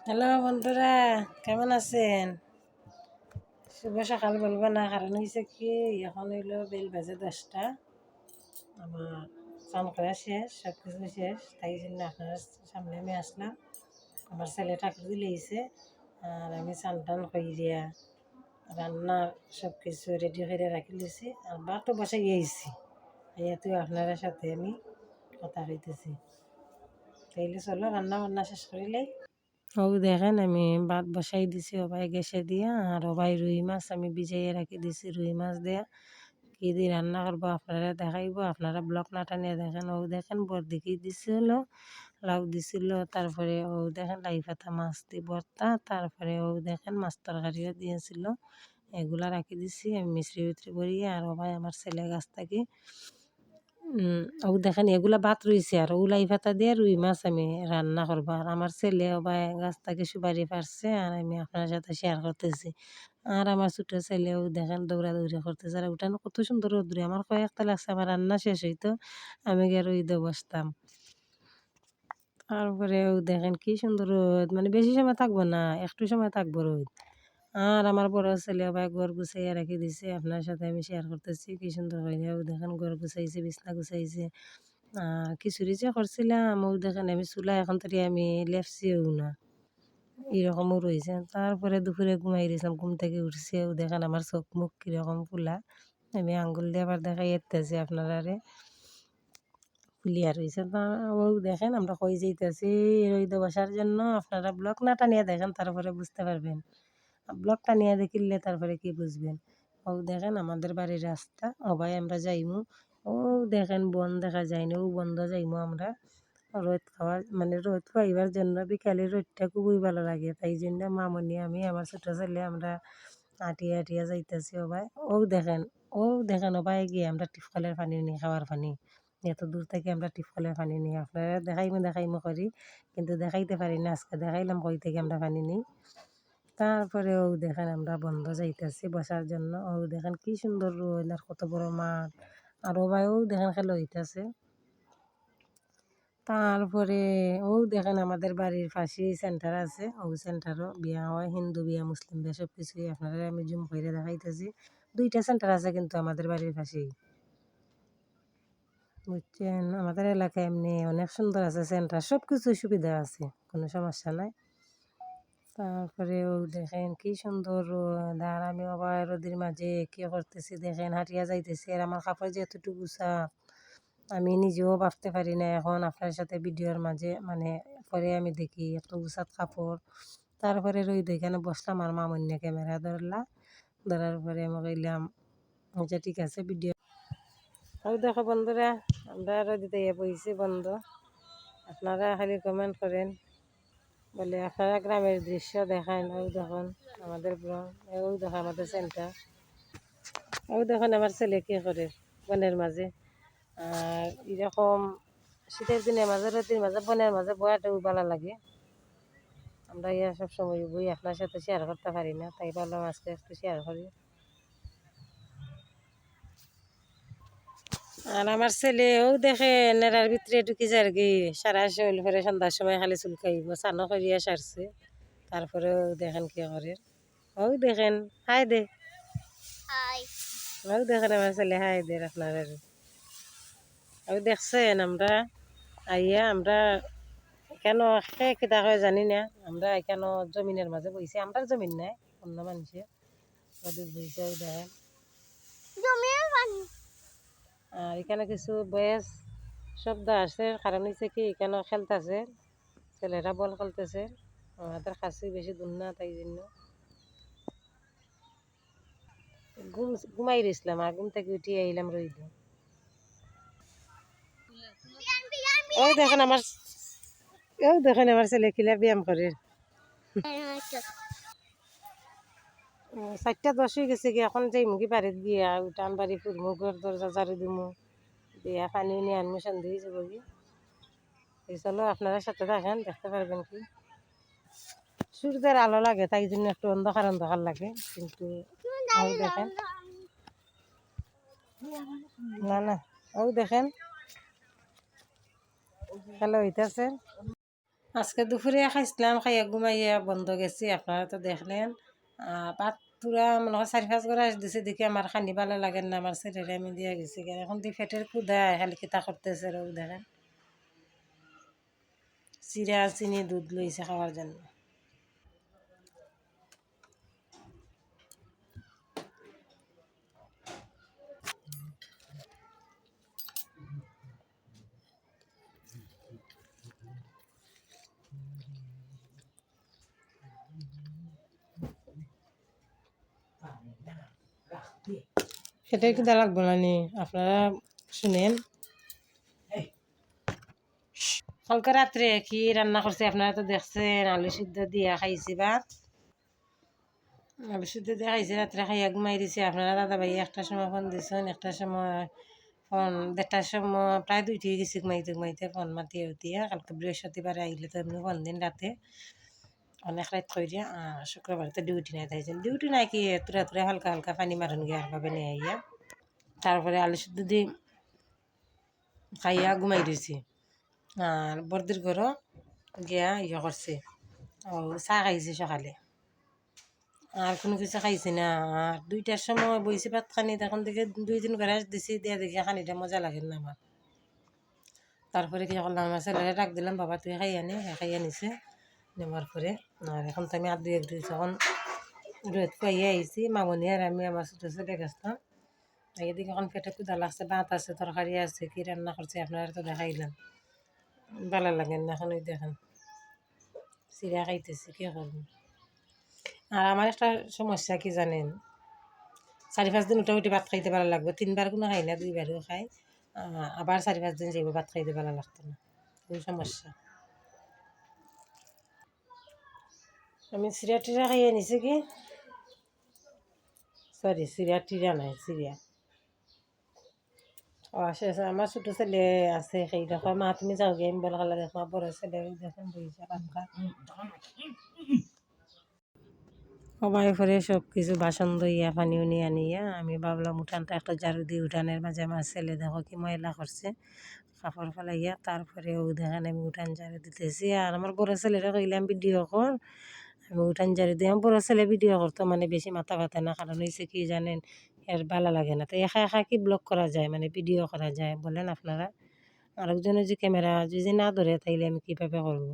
Hello বন্ধুরা, কেমন আছেন? শুভ সকাল বলবো না, কারণ হয়েছে কি, এখন হইলো বেল বাজে 10টা। আমার চান করা শেষ, সব কিছু শেষ, তাই জন্য আপনার সামনে আমি আসলাম। আমার ছেলে ঠাকুর দিলেইছে, আর আমি চান টান কইরিয়া রান্নার সব কিছু রেডি করে রাখি লিছি, আর বাটো বসে গিয়েছি। যেহেতু আপনার সাথে আমি কথা কইতেছি, তাইলে চলো রান্না বান্না শেষ করিলেই। ও দেখেন আমি ভাত বসাই দিছি ওবাই গ্যাসে দিয়া, আর ওবাই রুই মাছ আমি ভিজাইয়ে রাখি দিছি। রুই মাছ দিয়া কি দিয়ে রান্না করবো আপনারা দেখাইব, আপনারা ব্লক না টানিয়ে দেখেন। ও দেখেন বরদিকে দিছিল, লাউ দিছিল, তারপরে ও দেখেন লাই পাতা মাছ দিয়ে ভর্তা, তারপরে ও দেখেন মাছ তরকারিও দিয়েছিল। এগুলা রাখি দিছি আমি মিশ্রি ভিতরে ভরিয়ে। আর ওবাই আমার ছেলে গাছ থাকি ও দেখেন এগুলা ভাত রইছে, আর উলাই পাতা দিয়ে রুই মাছ আমি রান্না করবো। আর আমার ছেলে বা গাছ থেকে সুপারি পারছে, আর আমি আপনার সাথে শেয়ার করতেছি। আর আমার ছোট ছেলেও দেখেন দৌড়াদৌড়ি করতেছে, আর ওটা কত সুন্দর রোদ্রে। আমার কয়েকটা লাগছে আমার রান্না শেষ হইতো, আমি গিয়ে রইদে বসতাম। তারপরে ও দেখেন কি সুন্দর রোদ, মানে বেশি সময় থাকবো না, একটু সময় থাকবো রোদ। আর আমার বড় ছেলে ভাই ঘর গুছাইয়া রেখে দিছে, আপনার সাথে আমি শেয়ার করতেছি কি সুন্দর করে। ও দেখেন ঘর গুছাইছে, বিছনা গুছাইছে। আর খিচুড়ি যে করছিলাম ও দেখেন আমি চুলা এখন থেকে আমি লেপছিও না, এরকমও রয়েছে। তারপরে দুপুরে ঘুমাই দিয়েছিলাম, ঘুম থেকে উঠছে ও দেখেন আমার চোখ মুখ কিরকম ফুলা। আমি আঙ্গুল দিয়ে আবার দেখাই এতেছি আপনারা ফুলিয়া রয়েছে। তা ও দেখেন আমরা কই যাইতেছি রইদ বসার জন্য। আপনারা ব্লক না টানিয়ে দেখেন, তারপরে বুঝতে পারবেন। ব্লক টানিয়ে দেখিলে তারপরে কি বুঝবেন। ও দেখেন আমাদের বাড়ির রাস্তা, ও ভাই আমরা যাইমু। ও দেখেন বন দেখা যায়নি, ও বন্ধ যাইমু আমরা রোদ খাওয়া, মানে রোদ খাইবার জন্য। বিকালের রোদটা খুবই ভালো লাগে, তাই জন্য মামনি আমি আমার ছোট ছেলে আমরা আটিয়া আটিয়া যাইতেছি। ও ভাই ও দেখেন, ও দেখেন ও ভাই গিয়ে আমরা টিপকলের পানি নিই, খাওয়ার পানি। এত দূর থেকে আমরা টিপকলের পানি নিই, আপনারা দেখাইমু দেখাইমু করি, কিন্তু দেখাইতে পারি না। আজকে দেখাইলাম কই থেকে আমরা পানি নিই। তারপরে ও দেখেন আমরা বন্ধ যাইতেছি বসার জন্য। ও দেখেন কি সুন্দর রোদ, আর কত বড় মাঠ। আর ও ভাই ও দেখেন খেলা হইতেছে। তারপরে ও দেখেন আমাদের বাড়ির পাশেই সেন্টার আছে, ও সেন্টারও বিয়া হয়, হিন্দু বিয়া মুসলিম বিয়া সব কিছুই আপনারা আমি জুম করে দেখাইতেছি। 2টা সেন্টার আছে কিন্তু আমাদের বাড়ির পাশেই, বুঝছেন। আমাদের এলাকায় এমনি অনেক সুন্দর আছে সেন্টার, সব কিছুই সুবিধা আছে, কোনো সমস্যা নাই। তারপরে ও দেখেন কি সুন্দর রোদ, আর আমি আবার রোদের মাঝে কি করতেছি দেখেন, হাঁটিয়া যাইতেছি। আর আমার কাপড় যে এতটুকু সাফ, আমি নিজেও ভাবতে পারি না। এখন আপনার সাথে ভিডিওর মাঝে মানে পরে আমি দেখি এত উসাত কাপড়। তারপরে রই এখানে বসলাম, আর মামুন্যা ক্যামেরা ধরলা, ধরার পরে আমি কইলাম যে ঠিক আছে ভিডিও। ওই দেখো বন্ধুরা, আমরা রোদিতে বইছি বন্ধ। আপনারা খালি কমেন্ট করেন, বলে আপনারা গ্রামের দৃশ্য দেখান। ওই দেখুন আমাদের ওই দেখো আমাদের সেন্টার। ওই দেখুন আমার ছেলে কি করে বনের মাঝে। আর এরকম শীতের দিনে মাঝে রোদের মাঝে বনের মাঝে বয়াটাও ভালো লাগে। আমরা ইয়া সব সময় বই আপনার সাথে শেয়ার করতে পারি না, তাই ভাবলাম আজকে একটু শেয়ার করি। আর আমার ছেলেও দেখে নেড়ার ভিতরে ঢুকি যার কি সারা শৈল করে সন্ধ্যার সময় খালি চুলকাইব, চানো করিয়া সারছে। তারপরেও দেখেন কি করে। ওই দেখেন হাই দে, ওই দেখেন আমার ছেলে হাই দে আপনারা। ওই দেখছেন আমরা আইয়া আমরা কেন কেটা হয় জানি না, আমরা এখানে জমিনের মাঝে বইছি। আমরা জমিন নাই, অন্য মানুষে বইছে। ওই দেখেন আর এখানে কিছু বয়স শব্দ আসছে, কারণ হচ্ছে কি এখানে খেলতেছে, ছেলেরা বল খেলতেছে। আমাদের কাছে বেশি দূর না, তাই জন্য ঘুমাই রইছিলাম, আর ঘুম থেকে উঠিয়ে আইলাম রইল। ওই দেখেন আমার, ওই দেখেন আমার ছেলে কিলা ব্যায়াম করে। 4:10 হয়ে গেছে কি, এখন যাই মুখি বাড়িত গিয়া উঠান বাড়ি ফুরমু, ঘর দরজা ঝাড়ু দিমু, দিয়া পানি নিয়ে আনমু, সন্ধে হয়ে যাবো কি। এই চলো আপনারা সাথে থাকেন, দেখতে পারবেন কি সূর্যের আলো লাগে, তাই জন্য একটু অন্ধকার অন্ধকার লাগে, কিন্তু ওই দেখেন না না, ওই দেখেন খেলা হইতেছে। আজকে দুপুরে খাইছিলাম, খাইয়া ঘুমাইয়া বন্ধ গেছি, আপনারা তো দেখলেন। পাত পুরা মনে হয় 4-5 করে দিছে, দেখি আমার খানি ভালো লাগে না, আমার ছেলেরে আমি দিয়া গেছি। এখন দি পেটের ক্ষুদায় খালি কিতা করতেছে রৌ দেখেন। চিরা চিনি দুধ লইছে খাওয়ার জন্য। সেটাই কি দেওয়া লাগবো না নি? আপনারা শুনেন। কালকে রাত্রে কি রান্না করছে আপনারা তো দেখছেন, আলু সিদ্ধ দিয়া খাইছি ভাত। আলু সিদ্ধ দিয়ে খাইছি, রাত্রে খাইয়া ঘুমাই দিছি। আপনারা দাদা ভাই একটা সময় ফোন দিছেন, একটা সময় ফোন 1:30টার সময়, প্রায় 2টি গেছি ঘুমাইতে ঘুমাইতে, ফোন মাতিয়ে উঠিয়া। কালকে বৃহস্পতিবারে আইলে তো এমনি ফোন দিন রাতে অনেক রাত কইরা। শুক্রবার তো ডিউটি নাই, তাইছেন ডিউটি নাই কি তুরা তুরা হালকা হালকা পানি মারন গিয়া ভাবে নিয়ে আইয়া। তারপরে আলু সিদ্ধ দিয়ে খাইয়া ঘুমাই দিছি। আর বর্দির ঘরও গিয়া করছে, ও চাহ খাইছে সকালে, আর কোনো কিছু খাইছি না। আর 2টার সময় বইছি ভাত খানি, তখন দেখে 2-3 করে দিছি, দিয়া দেখি খানিটা মজা লাগে না আমার। তারপরে কি করলাম, আমার ছেলেরা ডাক দিলাম, বাবা তুই খাইয়া নি, খাইয়া নিছে। নেওয়ার পরে আর এখন তো আমি আর 2-1 দিন যখন রোদ পাইয়া আইছি, মামনি আর আমি আমার ছোটো ছেলে গেছিলাম। এদিকে এখন পেটে ক্ষুধা লাগছে, ভাত আছে, তরকারি আছে, কি রান্না করছে আপনারা তো দেখাইলাম। ভালো লাগেন না এখন, ওই দেখেন চিরা খাইতেছি, কি করবো। আর আমার একটা সমস্যা কি জানেন, 4-5 দিন উঠে উঠে ভাত খাইতে ভালো লাগবে, 3বার কোনো খাই না, 2বারও খাই। আবার 4-5 দিন যাইব ভাত খাইতে ভালো লাগতো না, ওই সমস্যা। আমি চিরা টিরা খাইয়ে নিছি কি, সরি চিরা টিরা নাই, চিরা। শেষ, আমার ছোটো ছেলে আছে, সেই দেখো মা তুমি যাও গিয়ে, আমি বল খালা দেখো বড় ছেলে দেখেন বইছে পাঙ্কা। সবাই করে সব কিছু বাসন ধুইয়া পানি উনি আনিয়া আমি ভাবলাম উঠানটা একটা ঝাড়ু দিয়ে, উঠানের মাঝে আমার ছেলে দেখো কি ময়লা করছে, কাপড় ফেলাইয়া। তারপরে ও দেখেন আমি উঠান ঝাড়ু দিতেছি, আর আমার বড় ছেলেরা কইলাম ভিডিও কর, আমি উঠান ঝাড়ু দিই। আমার বড় ছেলে ভিডিও করতো মানে বেশি মাথা ব্যথা না, কারণ হয়েছে কি জানেন, এর ভালো লাগে না, তো একা একা কি ব্লগ করা যায়, মানে ভিডিও করা যায় বলেন আপনারা। আরেকজনের যে ক্যামেরা যদি না ধরে তাইলে আমি কীভাবে করবো।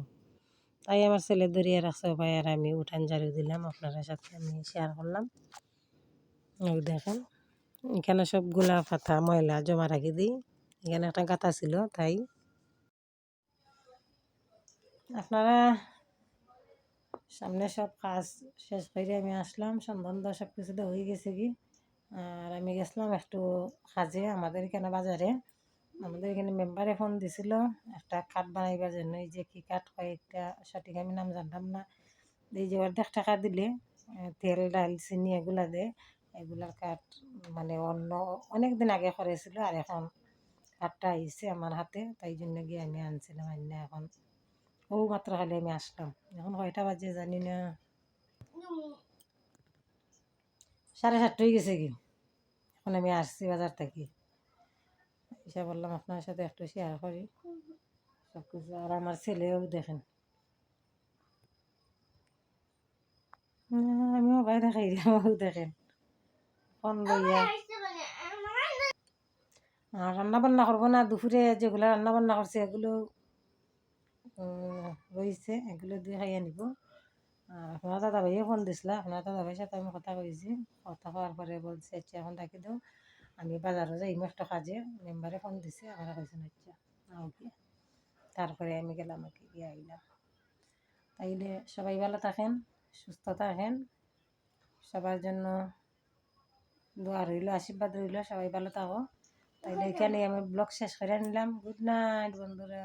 তাই আমার ছেলে ধরিয়ে রাখছে ভাই, আর আমি উঠান ঝাড়ু দিলাম, আপনাদের সাথে আমি শেয়ার করলাম। ওই দেখেন এখানে সবগুলা পাতা ময়লা জমা রাখি দিই, এখানে একটা গাঁথা ছিল তাই। আপনারা সামনে সব কাজ শেষ করে আমি আসলাম, সন্ধ্যা সব কিছু তো হয়ে গেছে কি। আর আমি গেছিলাম একটু কাজে, আমাদের এখানে বাজারে। আমাদের এখানে মেম্বারে ফোন দিছিল একটা কাঠ বানাইবার জন্য, এই যে কি কাঠ কয়েকটা সঠিক আমি নাম জানতাম না। এই যে 1.5 টাকা দিলে তেল ডাল চিনি এগুলা দেয়, এগুলার কাঠ মানে অন্য অনেক দিন আগে করেছিল, আর এখন কাঠটা আইছে আমার হাতে, তাই জন্য গিয়ে আমি আনছিলাম। এখন ও মাত্র খালি আমি আসলাম, এখন কয়টা বাজে জানি না, 7:30 হয়ে গেছে কি। এখন আমি আসছি বাজার থেকে, এসে বললাম আপনার সাথে একটু শেয়ার করি সব কিছু। আর আমার ছেলেও দেখেন, আমিও বাইরে খাইলাম, ও দেখেন ফোন লইয়া। আর রান্না বান্না করবো না, দুপুরে যেগুলো রান্না বান্না করছে এগুলো রয়েছে, এগুলো দিয়ে খাইয়ে নিব। আর আপনার দাদা ভাইয়ে ফোন দিছিল, আপনার দাদা ভাইয়ের সাথে আমি কথা কইছি, কথা কওয়ার পরে বলছে আচ্ছা এখন রাখি দাও, আমি বাজারও যাই একটা কাজে। মেম্বারে ফোন দিছে, আমরা কইছেন আচ্ছা নাও কি। তারপরে আমি গেলাম আর কি, গিয়ে আইলাম। তাইলে সবাই ভালো থাকেন, সুস্থ থাকেন, সবার জন্য দোয়া রইল, আশীর্বাদ রইল, সবাই ভালো থাকো। তাইলে এখানে আমি ব্লগ শেষ করে নিলাম। গুড নাইট বন্ধুরা।